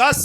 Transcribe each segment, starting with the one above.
10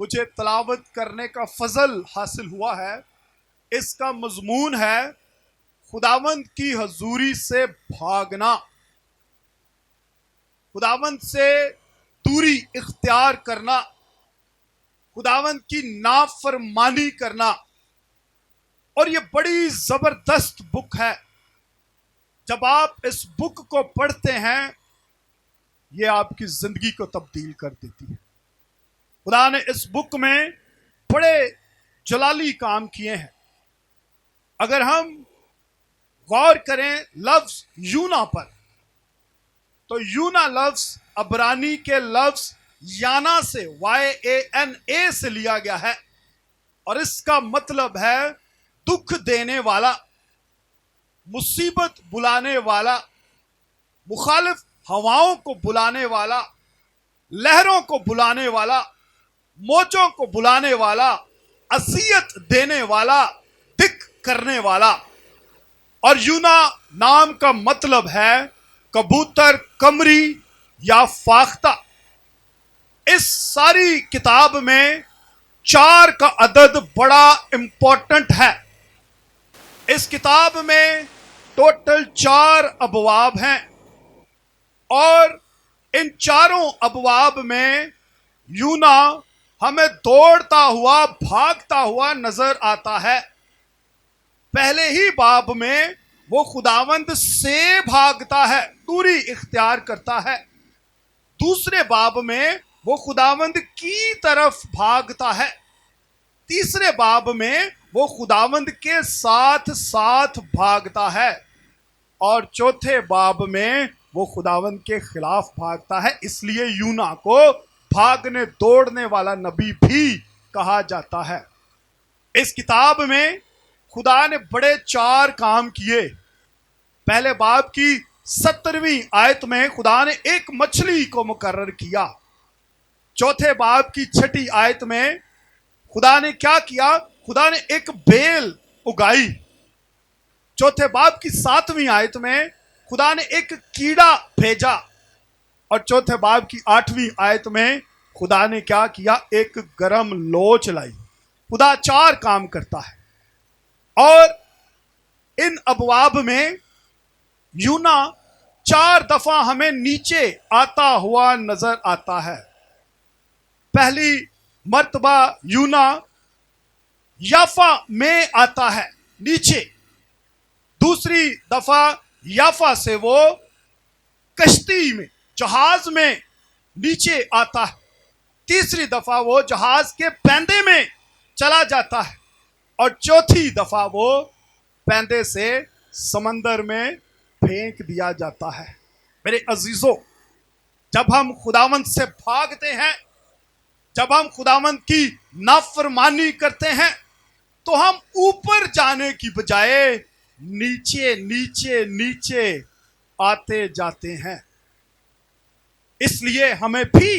مجھے تلاوت کرنے کا فضل حاصل ہوا ہے، اس کا مضمون ہے خداوند کی حضوری سے بھاگنا، خداوند سے دوری اختیار کرنا، خداوند کی نافرمانی کرنا۔ اور یہ بڑی زبردست بک ہے۔ جب آپ اس بک کو پڑھتے ہیں یہ آپ کی زندگی کو تبدیل کر دیتی ہے۔ خدا نے اس بک میں بڑے جلالی کام کیے ہیں۔ اگر ہم غور کریں لفظ یونا پر، تو یونا لفظ عبرانی کے لفظ یانا سے YANA سے لیا گیا ہے، اور اس کا مطلب ہے دکھ دینے والا، مصیبت بلانے والا، مخالف ہواؤں کو بلانے والا، لہروں کو بلانے والا، موجوں کو بلانے والا، اذیت دینے والا، دکھ کرنے والا۔ اور یونا نام کا مطلب ہے کبوتر، قمری یا فاختہ۔ اس ساری کتاب میں 4 کا عدد بڑا امپورٹنٹ ہے۔ اس کتاب میں ٹوٹل 4 ابواب ہیں، اور ان 4 ابواب میں یونا ہمیں دوڑتا ہوا، بھاگتا ہوا نظر آتا ہے۔ پہلے ہی باب میں وہ خداوند سے بھاگتا ہے، دوری اختیار کرتا ہے۔ دوسرے باب میں وہ خداوند کی طرف بھاگتا ہے۔ تیسرے باب میں وہ خداوند کے ساتھ ساتھ بھاگتا ہے، اور چوتھے باب میں وہ خداوند کے خلاف بھاگتا ہے۔ اس لیے یونا کو بھاگنے دوڑنے والا نبی بھی کہا جاتا ہے۔ اس کتاب میں خدا نے بڑے 4 کام کیے۔ پہلے باب کی 17ویں آیت میں خدا نے ایک مچھلی کو مقرر کیا۔ چوتھے باب کی 6 آیت میں خدا نے کیا کیا؟ خدا نے ایک بیل اگائی۔ چوتھے باب کی 7ویں آیت میں خدا نے ایک کیڑا بھیجا، اور چوتھے باب کی 8ویں آیت میں خدا نے کیا کیا؟ ایک گرم لو چلائی۔ خدا 4 کام کرتا ہے، اور ان ابواب میں یونا 4 دفعہ ہمیں نیچے آتا ہوا نظر آتا ہے۔ پہلی مرتبہ یونا یافا میں آتا ہے، نیچے۔ دوسری دفعہ یافا سے وہ کشتی میں، جہاز میں نیچے آتا ہے۔ تیسری دفعہ وہ جہاز کے پیندے میں چلا جاتا ہے، اور چوتھی دفعہ وہ پیندے سے سمندر میں پھینک دیا جاتا ہے۔ میرے عزیزو، جب ہم خداوند سے بھاگتے ہیں، جب ہم خداوند کی نافرمانی کرتے ہیں، تو ہم اوپر جانے کی بجائے نیچے نیچے نیچے آتے جاتے ہیں۔ اس لیے ہمیں بھی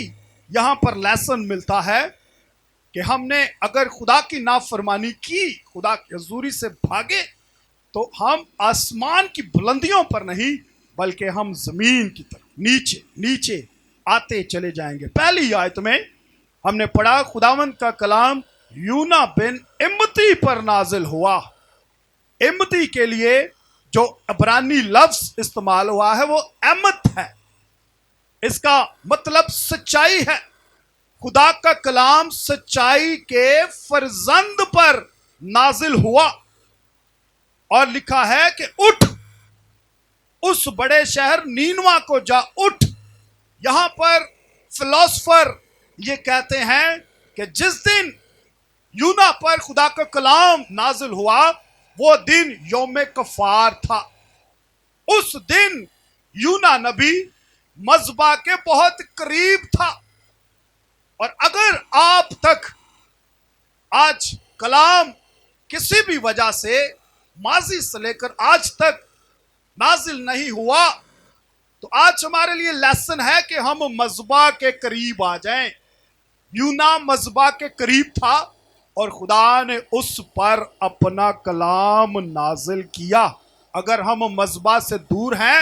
یہاں پر لیسن ملتا ہے کہ ہم نے اگر خدا کی نافرمانی کی، خدا کی حضوری سے بھاگے، تو ہم آسمان کی بلندیوں پر نہیں بلکہ ہم زمین کی طرف نیچے نیچے آتے چلے جائیں گے۔ پہلی آیت میں ہم نے پڑھا خداوند کا کلام یونا بن امتی پر نازل ہوا۔ امتی کے لیے جو عبرانی لفظ استعمال ہوا ہے وہ امت ہے۔ اس کا مطلب سچائی ہے۔ خدا کا کلام سچائی کے فرزند پر نازل ہوا، اور لکھا ہے کہ اٹھ اس بڑے شہر نینوا کو جا، اٹھ۔ یہاں پر فلسفر یہ کہتے ہیں کہ جس دن یونا پر خدا کا کلام نازل ہوا وہ دن یوم کفار تھا۔ اس دن یونا نبی مذبح کے بہت قریب تھا، اور اگر آپ تک آج کلام کسی بھی وجہ سے ماضی سے لے کر آج تک نازل نہیں ہوا، تو آج ہمارے لیے لیسن ہے کہ ہم مذبح کے قریب آ جائیں۔ یونا مذبح کے قریب تھا، اور خدا نے اس پر اپنا کلام نازل کیا۔ اگر ہم مذبح سے دور ہیں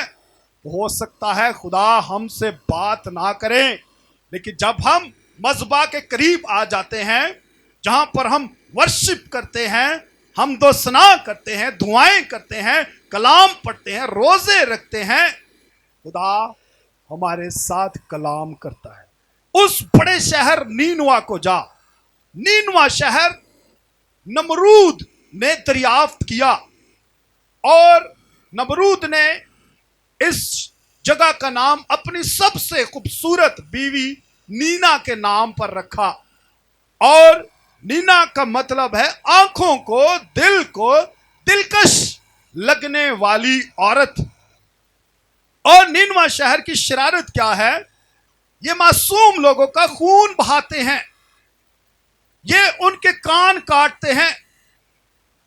تو ہو سکتا ہے خدا ہم سے بات نہ کریں، لیکن جب ہم مذبح کے قریب آ جاتے ہیں جہاں پر ہم ورشپ کرتے ہیں، حمد و ثنا کرتے ہیں، دعائیں کرتے ہیں، کلام پڑھتے ہیں، روزے رکھتے ہیں، خدا ہمارے ساتھ کلام کرتا ہے۔ اس بڑے شہر نینوا کو جا۔ نینوا شہر نمرود نے دریافت کیا اور نمرود نے اس جگہ کا نام اپنی سب سے خوبصورت بیوی نینا کے نام پر رکھا، اور نینا کا مطلب ہے آنکھوں کو، دل کو دلکش لگنے والی عورت۔ اور نینوا شہر کی شرارت کیا ہے؟ یہ معصوم لوگوں کا خون بہاتے ہیں، یہ ان کے کان کاٹتے ہیں،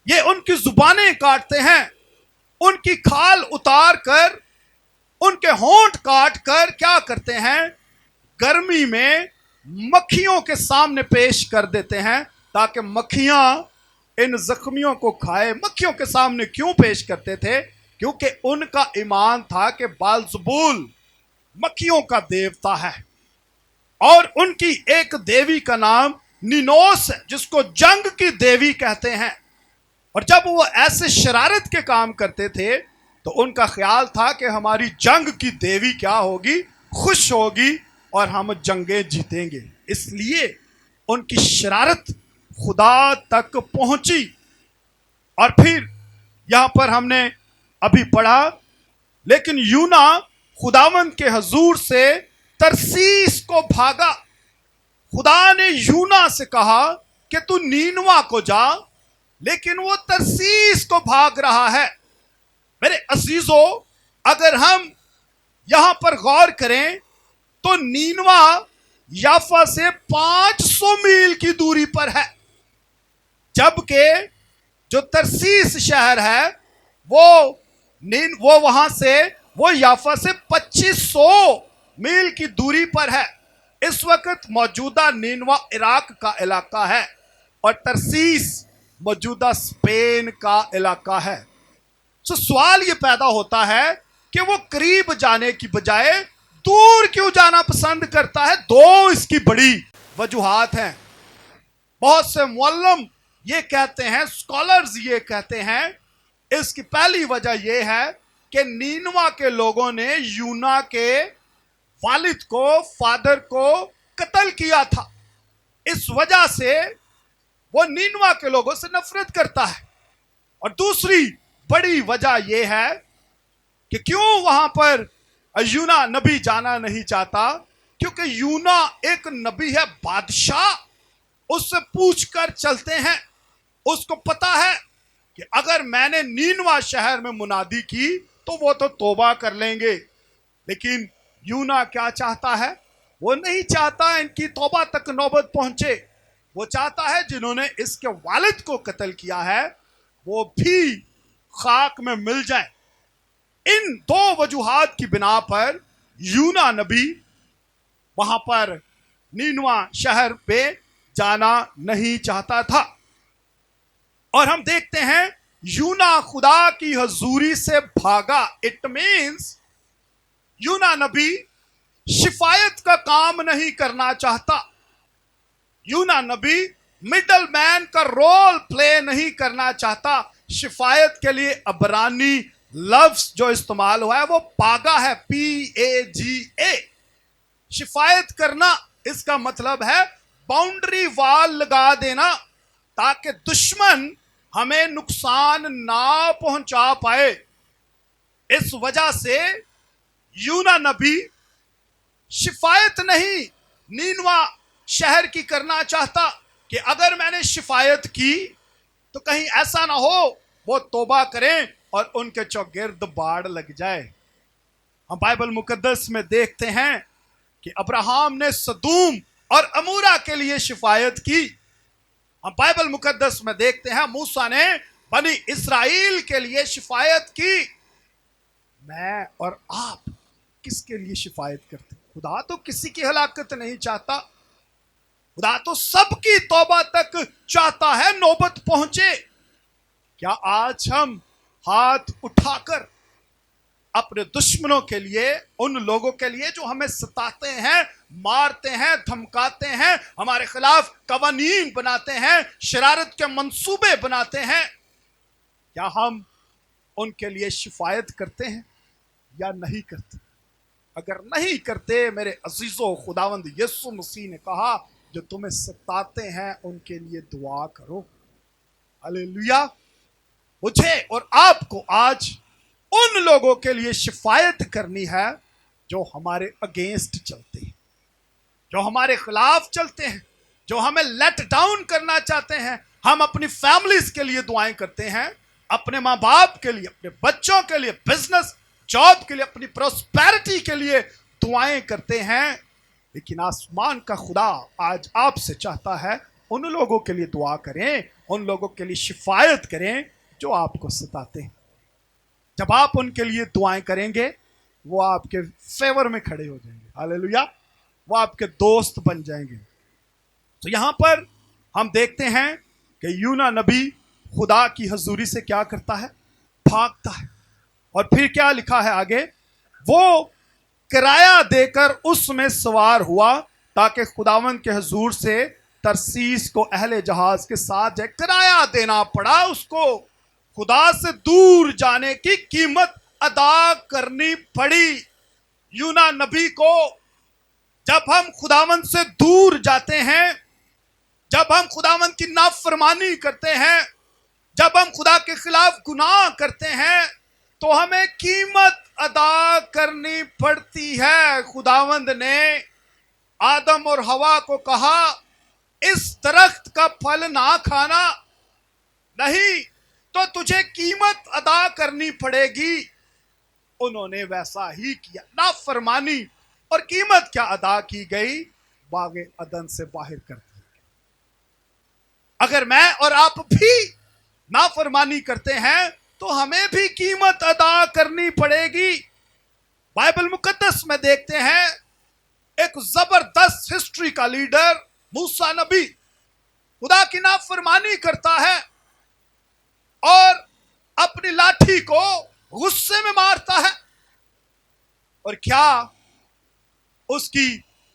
یہ ان کی زبانیں کاٹتے ہیں، ان کی کھال اتار کر، ان کے ہونٹ کاٹ کر کیا کرتے ہیں؟ گرمی میں مکھیوں کے سامنے پیش کر دیتے ہیں تاکہ مکھیاں ان زخمیوں کو کھائے۔ مکھیوں کے سامنے کیوں پیش کرتے تھے؟ کیونکہ ان کا ایمان تھا کہ بالزبول مکھیوں کا دیوتا ہے، اور ان کی ایک دیوی کا نام نینوس ہے جس کو جنگ کی دیوی کہتے ہیں۔ اور جب وہ ایسے شرارت کے کام کرتے تھے تو ان کا خیال تھا کہ ہماری جنگ کی دیوی کیا ہوگی؟ خوش ہوگی اور ہم جنگیں جیتیں گے۔ اس لیے ان کی شرارت خدا تک پہنچی۔ اور پھر یہاں پر ہم نے ابھی پڑھا، لیکن یونا خداوند کے حضور سے ترسیس کو بھاگا۔ خدا نے یونا سے کہا کہ تو نینوا کو جا، لیکن وہ ترسیس کو بھاگ رہا ہے۔ میرے عزیزو، اگر ہم یہاں پر غور کریں تو نینوا یافا سے 500 میل کی دوری پر ہے، جبکہ جو ترسیس شہر ہے وہ وہاں سے، وہ یافا سے 2500 میل کی دوری پر ہے۔ اس وقت موجودہ نینوا عراق کا علاقہ ہے اور ترسیس موجودہ اسپین کا علاقہ ہے۔ سوال یہ پیدا ہوتا ہے کہ وہ قریب جانے کی بجائے دور کیوں جانا پسند کرتا ہے؟ دو اس کی بڑی وجوہات ہیں۔ بہت سے معلم یہ کہتے ہیں، اسکالرز یہ کہتے ہیں، اس کی پہلی وجہ یہ ہے کہ نینوا کے لوگوں نے یونا کے والد کو، فادر کو قتل کیا تھا، اس وجہ سے وہ نینوا کے لوگوں سے نفرت کرتا ہے۔ اور دوسری بڑی وجہ یہ ہے کہ کیوں وہاں پر یونا نبی جانا نہیں چاہتا؟ کیونکہ یونا ایک نبی ہے، بادشاہ اس سے پوچھ کر چلتے ہیں۔ اس کو پتا ہے کہ اگر میں نے نینوا شہر میں منادی کی تو وہ تو توبہ کر لیں گے، لیکن یونا کیا چاہتا ہے؟ وہ نہیں چاہتا ان کی توبہ تک نوبت پہنچے۔ وہ چاہتا ہے جنہوں نے اس کے والد کو قتل کیا ہے وہ بھی خاک میں مل جائیں۔ ان دو وجوہات کی بنا پر یونا نبی وہاں پر نینوا شہر پہ جانا نہیں چاہتا تھا۔ اور ہم دیکھتے ہیں یونا خدا کی حضوری سے بھاگا۔ اٹ مینز یونا نبی شفایت کا کام نہیں کرنا چاہتا۔ یونا نبی مڈل مین کا رول پلے نہیں کرنا چاہتا۔ شفایت کے لیے عبرانی لفظ جو استعمال ہوا ہے وہ پاگا ہے، PAGA۔ شفایت کرنا اس کا مطلب ہے باؤنڈری وال لگا دینا تاکہ دشمن ہمیں نقصان نہ پہنچا پائے۔ اس وجہ سے یونا نبی شفایت نہیں نینوا شہر کی کرنا چاہتا کہ اگر میں نے شفایت کی تو کہیں ایسا نہ ہو وہ توبہ کریں اور ان کے چوگرد باڑ لگ جائے۔ ہم بائبل مقدس میں دیکھتے ہیں کہ ابراہیم نے سدوم اور امورا کے لیے شفایت کی۔ ہم بائبل مقدس میں دیکھتے ہیں موسیٰ نے بنی اسرائیل کے لیے شفایت کی۔ میں اور آپ کس کے لیے شفایت کرتے ہیں؟ خدا تو کسی کی ہلاکت نہیں چاہتا، خدا تو سب کی توبہ تک چاہتا ہے نوبت پہنچے۔ کیا آج ہم ہاتھ اٹھا کر اپنے دشمنوں کے لیے، ان لوگوں کے لیے جو ہمیں ستاتے ہیں، مارتے ہیں, دھمکاتے ہیں, ہمارے خلاف قوانین بناتے ہیں, شرارت کے منصوبے بناتے ہیں, کیا ہم ان کے لیے شفایت کرتے ہیں یا نہیں کرتے؟ اگر نہیں کرتے, میرے عزیزو, خداوند یسوع مسیح نے کہا جو تمہیں ستاتے ہیں ان کے لیے دعا کرو. ہلیلویا. مجھے اور آپ کو آج ان لوگوں کے لیے شفایت کرنی ہے جو ہمارے اگینسٹ چلتے ہیں, جو ہمارے خلاف چلتے ہیں, جو ہمیں لیٹ ڈاؤن کرنا چاہتے ہیں. ہم اپنی فیملیز کے لیے دعائیں کرتے ہیں, اپنے ماں باپ کے لیے, اپنے بچوں کے لیے, بزنس جاب کے لیے, اپنی پراسپیرٹی کے لیے دعائیں کرتے ہیں, لیکن آسمان کا خدا آج آپ سے چاہتا ہے ان لوگوں کے لیے دعا کریں, ان لوگوں کے لیے شفایت کریں جو آپ کو ستاتے ہیں. جب آپ ان کے لیے دعائیں کریں گے وہ آپ کے فیور میں کھڑے ہو جائیں گے. ہلیلویا. وہ آپ کے دوست بن جائیں گے. تو یہاں پر ہم دیکھتے ہیں کہ یونا نبی خدا کی حضوری سے کیا کرتا ہے؟ بھاگتا ہے. اور پھر کیا لکھا ہے آگے؟ وہ کرایہ دے کر اس میں سوار ہوا تاکہ خداوند کے حضور سے ترسیس کو اہل جہاز کے ساتھ جائے. کرایہ دینا پڑا اس کو, خدا سے دور جانے کی قیمت ادا کرنی پڑی یونا نبی کو. جب ہم خداوند سے دور جاتے ہیں, جب ہم خداوند کی نافرمانی کرتے ہیں, جب ہم خدا کے خلاف گناہ کرتے ہیں تو ہمیں قیمت ادا کرنی پڑتی ہے. خداوند نے آدم اور حوا کو کہا اس درخت کا پھل نہ کھانا, نہیں تو تجھے قیمت ادا کرنی پڑے گی. انہوں نے ویسا ہی کیا, نافرمانی, اور قیمت کیا ادا کی گئی؟ باغ عدن سے باہر کر دیا. اگر میں اور آپ بھی نافرمانی کرتے ہیں تو ہمیں بھی قیمت ادا کرنی پڑے گی. بائبل مقدس میں دیکھتے ہیں ایک زبردست ہسٹری کا لیڈر موسیٰ نبی خدا کی نافرمانی کرتا ہے اور اپنی لاٹھی کو غصے میں مارتا ہے, اور کیا اس کی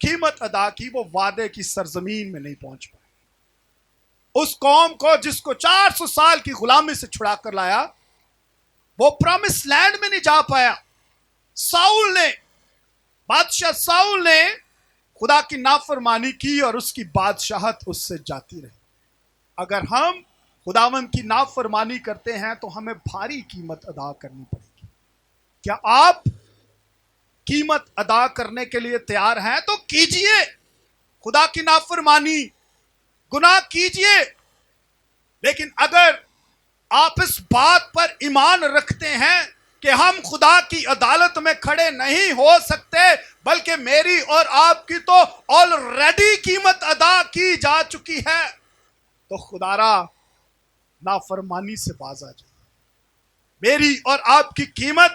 قیمت ادا کی؟ وہ وعدے کی سرزمین میں نہیں پہنچ پائے. اس قوم کو جس کو 400 سال کی غلامی سے چھڑا کر لایا, وہ پرامس لینڈ میں نہیں جا پایا. ساؤل نے, بادشاہ ساؤل نے خدا کی نافرمانی کی اور اس کی بادشاہت اس سے جاتی رہی. اگر ہم خداوند کی نافرمانی کرتے ہیں تو ہمیں بھاری قیمت ادا کرنی پڑے گی. کیا آپ قیمت ادا کرنے کے لیے تیار ہیں؟ تو کیجئے, خدا کی نافرمانی, گناہ کیجئے. لیکن اگر آپ اس بات پر ایمان رکھتے ہیں کہ ہم خدا کی عدالت میں کھڑے نہیں ہو سکتے, بلکہ میری اور آپ کی تو آلریڈی قیمت ادا کی جا چکی ہے, تو خدا را نافرمانی سے باز آ جائے. میری اور آپ کی قیمت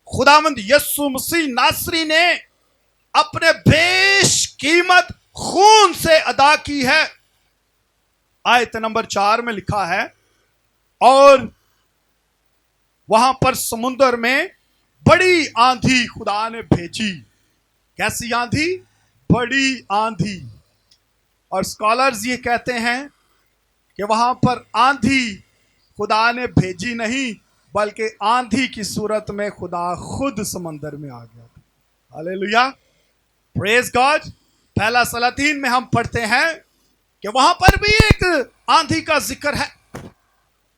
خداوند یسوع مسیح ناصری نے اپنے بیش قیمت خون سے ادا کی ہے. آیت نمبر 4 میں لکھا ہے, اور وہاں پر سمندر میں بڑی آندھی خدا نے بھیجی. کیسی آندھی؟ بڑی آندھی. اور اسکالرز یہ کہتے ہیں کہ وہاں پر آندھی خدا نے بھیجی نہیں, بلکہ آندھی کی صورت میں خدا خود سمندر میں آ گیا. ہلیلویا, پریز گاڈ. پہلا سلاطین میں ہم پڑھتے ہیں کہ وہاں پر بھی ایک آندھی کا ذکر ہے,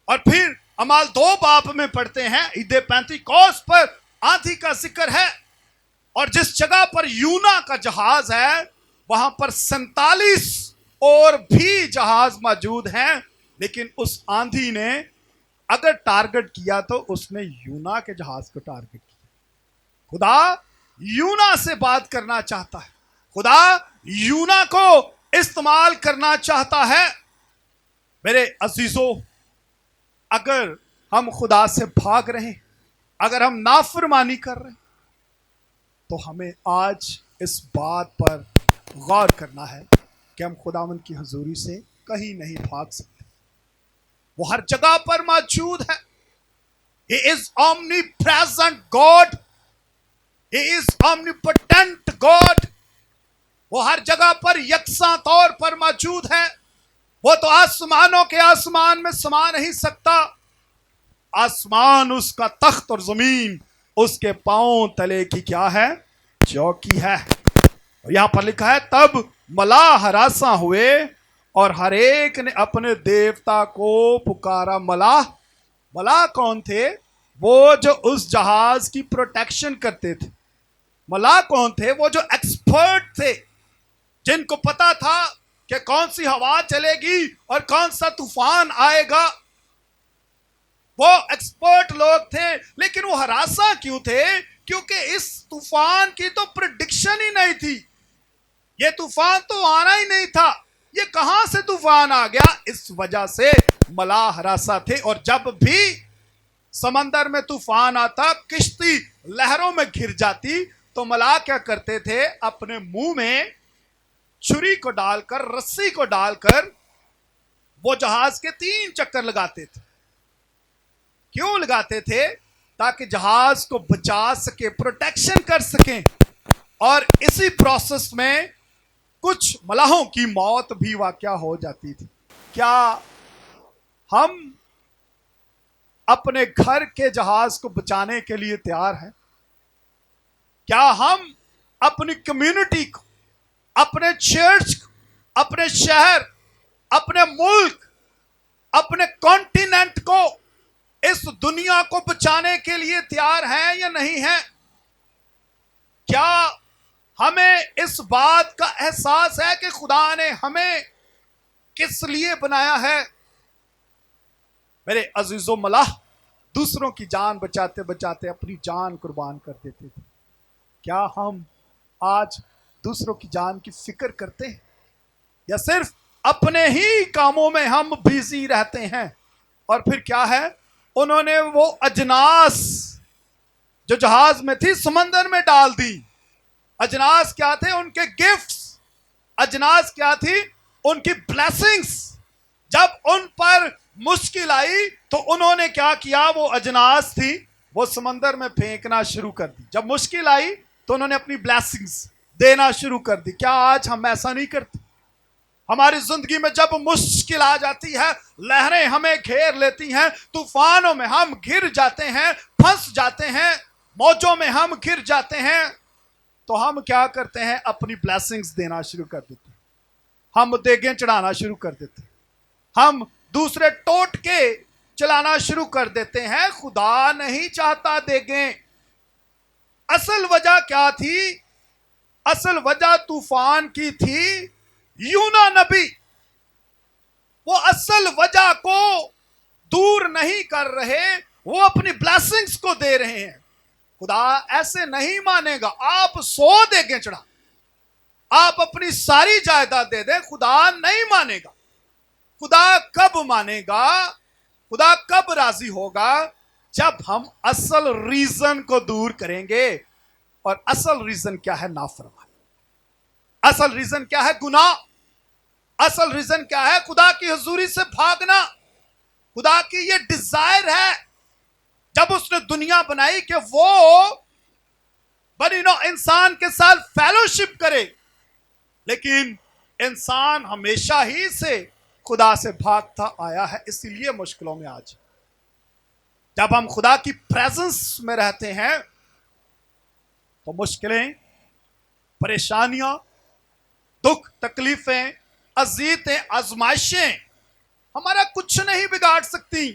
اور پھر اعمال 2 باب میں پڑھتے ہیں عید پینتیکوس پر آندھی کا ذکر ہے. اور جس جگہ پر یونا کا جہاز ہے وہاں پر 47 اور بھی جہاز موجود ہیں, لیکن اس آندھی نے اگر ٹارگٹ کیا تو اس نے یونا کے جہاز کو ٹارگٹ کیا. خدا یونا سے بات کرنا چاہتا ہے, خدا یونا کو استعمال کرنا چاہتا ہے. میرے عزیزو, اگر ہم خدا سے بھاگ رہے ہیں, اگر ہم نافرمانی کر رہے ہیں, تو ہمیں آج اس بات پر غور کرنا ہے کہ ہم خداوند کی حضوری سے کہیں نہیں بھاگ سکتے. وہ ہر جگہ پر موجود ہے. He is omnipresent God. He is omnipotent God. وہ ہر جگہ پر یکساں طور پر موجود ہے. وہ تو آسمانوں کے آسمان میں سما نہیں سکتا. آسمان اس کا تخت اور زمین اس کے پاؤں تلے کی کیا ہے؟ چوکی ہے. یہاں پر لکھا ہے تب ملاح ہراساں ہوئے اور ہر ایک نے اپنے دیوتا کو پکارا. ملاح کون تھے؟ وہ جو اس جہاز کی پروٹیکشن کرتے تھے. ملاح کون تھے؟ وہ جو ایکسپرٹ تھے، جن کو پتا تھا کہ کون سی ہوا چلے گی اور کون سا طوفان آئے گا. وہ ایکسپرٹ لوگ تھے. لیکن وہ ہراساں کیوں تھے؟ کیونکہ اس طوفان کی تو پریڈکشن ہی نہیں تھی. یہ طوفان تو آنا ہی نہیں تھا. یہ کہاں سے طوفان آ گیا؟ اس وجہ سے ملاح ہراساں تھے. اور جب بھی سمندر میں طوفان آتا، کشتی لہروں میں گر جاتی، تو ملاح کیا کرتے تھے؟ اپنے منہ میں چھری کو ڈال کر، رسی کو ڈال کر وہ جہاز کے 3 چکر لگاتے تھے. کیوں لگاتے تھے؟ تاکہ جہاز کو بچا سکے، پروٹیکشن کر سکیں. اور اسی پروسیس میں کچھ ملاحوں کی موت بھی واقع ہو جاتی تھی. کیا ہم اپنے گھر کے جہاز کو بچانے کے لیے تیار ہیں؟ کیا ہم اپنی کمیونٹی کو، اپنے چرچ کو، اپنے شہر، اپنے ملک، اپنے کانٹیننٹ کو، اس دنیا کو بچانے کے لیے تیار ہیں یا نہیں ہیں؟ کیا ہمیں اس بات کا احساس ہے کہ خدا نے ہمیں کس لیے بنایا ہے؟ میرے عزیزو، ملاح دوسروں کی جان بچاتے بچاتے اپنی جان قربان کر دیتے تھے. کیا ہم آج دوسروں کی جان کی فکر کرتے ہیں، یا صرف اپنے ہی کاموں میں ہم بیزی رہتے ہیں؟ اور پھر کیا ہے؟ انہوں نے وہ اجناس جو جہاز میں تھی سمندر میں ڈال دی. اجناس کیا تھے؟ ان کے گفٹس. اجناس کیا تھی؟ ان کی بلیسنگز. جب ان پر مشکل آئی تو انہوں نے کیا کیا؟ وہ اجناس تھی وہ سمندر میں پھینکنا شروع کر دی. جب مشکل آئی تو انہوں نے اپنی بلیسنگز دینا شروع کر دی. کیا آج ہم ایسا نہیں کرتے؟ ہماری زندگی میں جب مشکل آ جاتی ہے، لہریں ہمیں گھیر لیتی ہیں، طوفانوں میں ہم گر جاتے ہیں، پھنس جاتے ہیں، موجوں میں ہم گر جاتے ہیں، تو ہم کیا کرتے ہیں؟ اپنی بلیسنگز دینا شروع کر دیتے ہیں. ہم دیگیں چڑھانا شروع کر دیتے ہیں. ہم دوسرے ٹوٹ کے چلانا شروع کر دیتے ہیں. خدا نہیں چاہتا دیگیں. اصل وجہ کیا تھی؟ اصل وجہ طوفان کی تھی یونا نبی. وہ اصل وجہ کو دور نہیں کر رہے، وہ اپنی بلیسنگز کو دے رہے ہیں. خدا ایسے نہیں مانے گا. آپ 100 دیگیں چڑھا، آپ اپنی ساری جائیداد دے دیں، خدا نہیں مانے گا. خدا کب مانے گا؟ خدا کب راضی ہوگا؟ جب ہم اصل ریزن کو دور کریں گے. اور اصل ریزن کیا ہے؟ نافرمانی. اصل ریزن کیا ہے؟ گناہ. اصل ریزن کیا ہے؟ خدا کی حضوری سے بھاگنا. خدا کی یہ ڈیزائر ہے جب اس نے دنیا بنائی کہ وہ بنی نوع انسان کے ساتھ فیلوشپ کرے. لیکن انسان ہمیشہ ہی سے خدا سے بھاگتا آیا ہے. اسی لیے مشکلوں میں آج جب ہم خدا کی پریزنس میں رہتے ہیں تو مشکلیں، پریشانیاں، دکھ، تکلیفیں، اذیتیں، آزمائشیں ہمارا کچھ نہیں بگاڑ سکتی.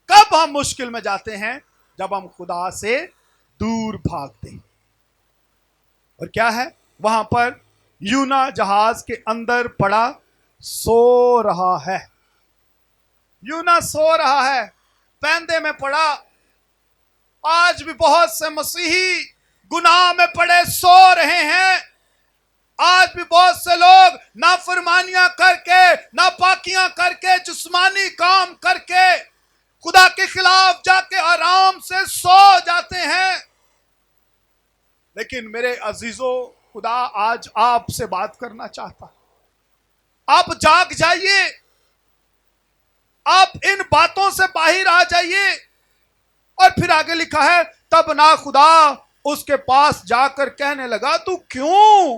کب ہم مشکل میں جاتے ہیں؟ جب ہم خدا سے دور بھاگتے ہیں. اور کیا ہے؟ وہاں پر یونا جہاز کے اندر پڑا سو رہا ہے. یونا سو رہا ہے، پیندے میں پڑا. آج بھی بہت سے مسیحی گناہ میں پڑے سو رہے ہیں. آج بھی بہت سے لوگ نافرمانیاں کر کے، ناپاکیاں کر کے، جسمانی کام کر کے، خدا کے خلاف جا کے آرام سے سو جاتے ہیں. لیکن میرے عزیزو، خدا آج آپ سے بات کرنا چاہتا ہے. آپ جاگ جائیے. آپ ان باتوں سے باہر آ جائیے. اور پھر آگے لکھا ہے تب نہ خدا اس کے پاس جا کر کہنے لگا تو کیوں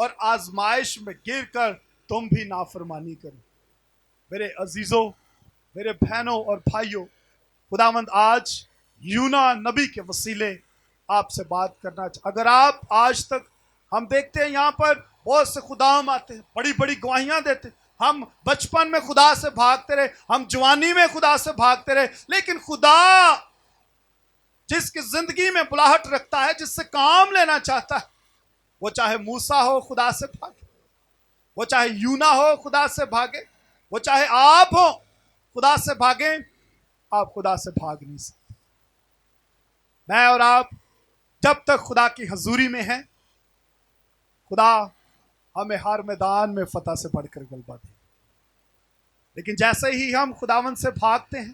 اور آزمائش میں گر کر تم بھی نافرمانی کرو۔ میرے عزیزوں، میرے بہنوں اور بھائیوں، خداوند آج یونا نبی کے وسیلے آپ سے بات کرنا چاہتا۔ اگر آپ آج تک، ہم دیکھتے ہیں یہاں پر بہت سے خدام آتے ہیں، بڑی بڑی گواہیاں دیتے ہیں، ہم بچپن میں خدا سے بھاگتے رہے، ہم جوانی میں خدا سے بھاگتے رہے، لیکن خدا جس کی زندگی میں بلاہٹ رکھتا ہے، جس سے کام لینا چاہتا ہے، وہ چاہے موسیٰ ہو خدا سے بھاگے، وہ چاہے یونا ہو خدا سے بھاگے، وہ چاہے آپ ہو خدا سے بھاگیں، آپ خدا سے بھاگ نہیں سکتے۔ میں اور آپ جب تک خدا کی حضوری میں ہیں، خدا ہمیں ہر میدان میں فتح سے بڑھ کر غلبہ دے۔ لیکن جیسے ہی ہم خداوند سے بھاگتے ہیں،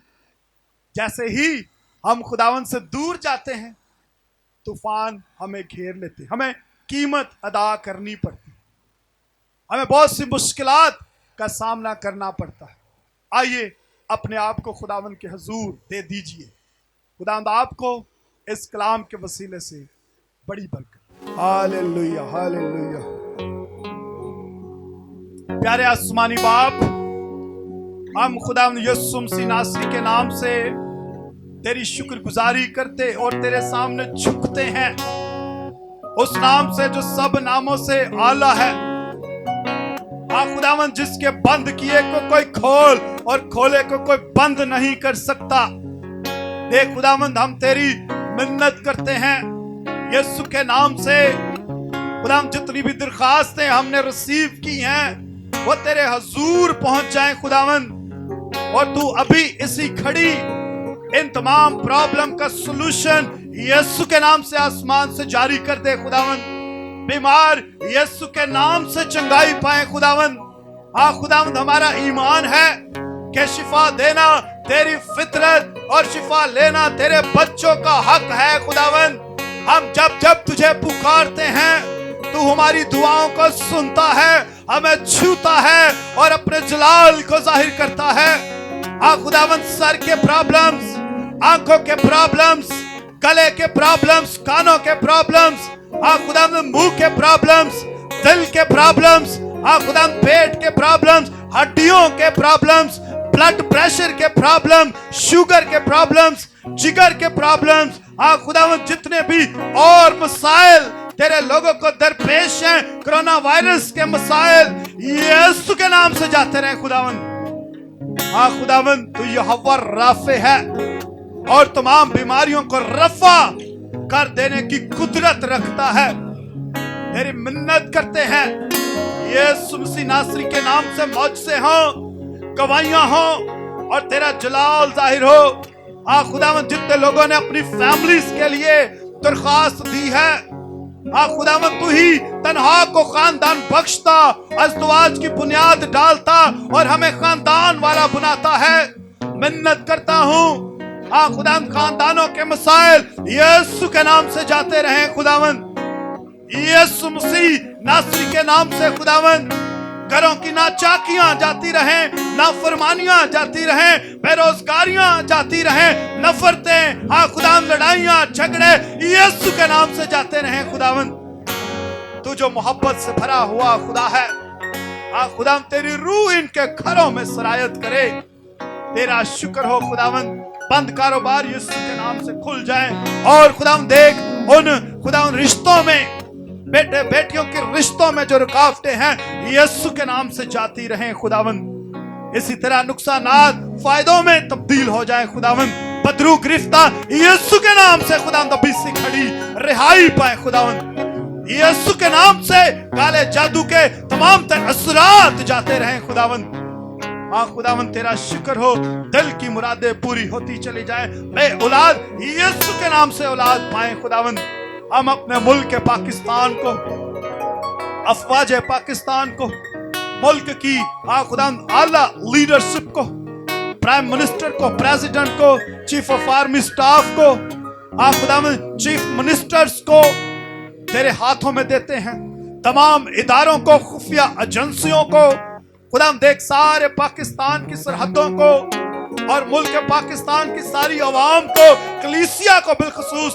جیسے ہی ہم خداوند سے دور جاتے ہیں، طوفان ہمیں گھیر لیتے ہیں، ہمیں قیمت ادا کرنی پڑتی ہے، ہمیں بہت سی مشکلات کا سامنا کرنا پڑتا ہے۔ آئیے اپنے آپ کو خداوند کے حضور دے دیجئے، خداوند آپ کو اس کلام کے وسیلے سے بڑی برکت۔ ہاللیلویہ، ہاللیلویہ۔ پیارے آسمانی باپ، ہم خداوند یسوع مسیح ناصری کے نام سے تیری شکر گزاری کرتے اور تیرے سامنے جھکتے ہیں، اس نام سے جو سب ناموں سے اعلیٰ ہے۔ خداوند جس کے بند کیے کو کوئی کھول اور کھولے کو کوئی بند نہیں کر سکتا۔ دیکھ خداوند، ہم تیری منت کرتے ہیں یسوع کے نام سے، خداوند جتنی بھی درخواستیں ہم نے ریسیو کی ہیں وہ تیرے حضور پہنچ جائیں خداوند، اور تو ابھی اسی کھڑی ان تمام پرابلم کا سلوشن یسوع کے نام سے آسمان سے جاری کر دے خداوند۔ بیمار یسوع کے نام سے چنگائی پائیں خداوند۔ ہاں خداوند، ہمارا ایمان ہے کہ شفا دینا تیری فطرت اور شفا لینا تیرے بچوں کا حق ہے خداوند۔ ہم جب تجھے پکارتے ہیں تو ہماری دعاؤں کو سنتا ہے، ہمیں چھوتا ہے اور اپنے جلال کو ظاہر کرتا ہے۔ ہاں خداوند، سر کے پرابلمز، آنکھوں کے پرابلمز، گلے کے پرابلمز، کانوں کے پرابلمز، ہاں خداوند منہ کے پرابلمز، دل کے پرابلمز، ہاں خداوند پیٹ کے پرابلمز، ہڈیوں کے پرابلمز، بلڈ پریشر کے پرابلم، شوگر کے پرابلمز، جگر کے پرابلمز، ہاں خداوند جتنے بھی اور مسائل تیرے لوگوں کو درپیش ہیں، کرونا وائرس کے مسائل یسوع کے نام سے جاتے رہے خداوند۔ ہاں خداوند، تو یہوہ رافع ہے اور تمام بیماریوں کو رفع کر دینے کی قدرت رکھتا ہے۔ تیری منت کرتے ہیں یسوع مسیح ناصری کے نام سے معجزے ہوں، گواہیاں ہوں اور تیرا جلال ظاہر ہو۔ ہاں خداوند، جتنے لوگوں نے اپنی فیملیز کے لیے درخواست دی ہے، ہاں خداوند تو ہی تنہا کو خاندان بخشتا، ازدواج کی بنیاد ڈالتا اور ہمیں خاندان والا بناتا ہے۔ منت کرتا ہوں ہاں خداوند، خاندانوں کے مسائل یسوع کے نام سے جاتے رہیں خداوند، یسوع مسیح ناصری کے نام سے خداوند۔ گھروں کی ناچاکیاں جاتی رہیں، نافرمانیاں جاتی رہیں، بے روزگاریاں جاتی رہیں، نفرتیں، ہاں خداوند، لڑائیاں، جھگڑے یسوع کے نام سے جاتے رہیں خداوند۔ تو جو محبت سے بھرا ہوا خدا ہے، ہاں خداوند تیری روح ان کے گھروں میں سرایت کرے۔ تیرا شکر ہو خداوند، بند کاروبار یسوع کے نام سے کھل جائیں، اور خداوند دیکھ ان خداوند رشتوں میں، بیٹے بیٹیوں کے رشتوں میں جو رکاوٹیں ہیں یسوع کے نام سے جاتی رہیں خداوند۔ اسی طرح نقصانات فائدوں میں تبدیل ہو جائیں خداوند۔ بدرو گرفتہ یسوع کے نام سے خداوند ابھی سے کھڑی رہائی پائیں خداوند۔ یسوع کے نام سے کالے جادو کے تمام تر اثرات جاتے رہیں خداوند۔ ہاں خداوند، تیرا شکر ہو، دل کی مرادیں پوری ہوتی چلی جائیں، بے اولاد یسوع کے نام سے اولاد پائیں خداوند۔ ہم اپنے ملک پاکستان کو، افواج پاکستان کو، ملک کی ہاں خداوند اعلیٰ لیڈرشپ کو، پرائم منسٹر کو، پریزیڈنٹ کو، چیف آف آرمی سٹاف کو، ہاں خداوند چیف منسٹرز کو تیرے ہاتھوں میں دیتے ہیں، تمام اداروں کو، خفیہ ایجنسیوں کو خداوند دیکھ، سارے پاکستان کی سرحدوں کو اور ملک پاکستان کی ساری عوام کو، کلیسیا کو بالخصوص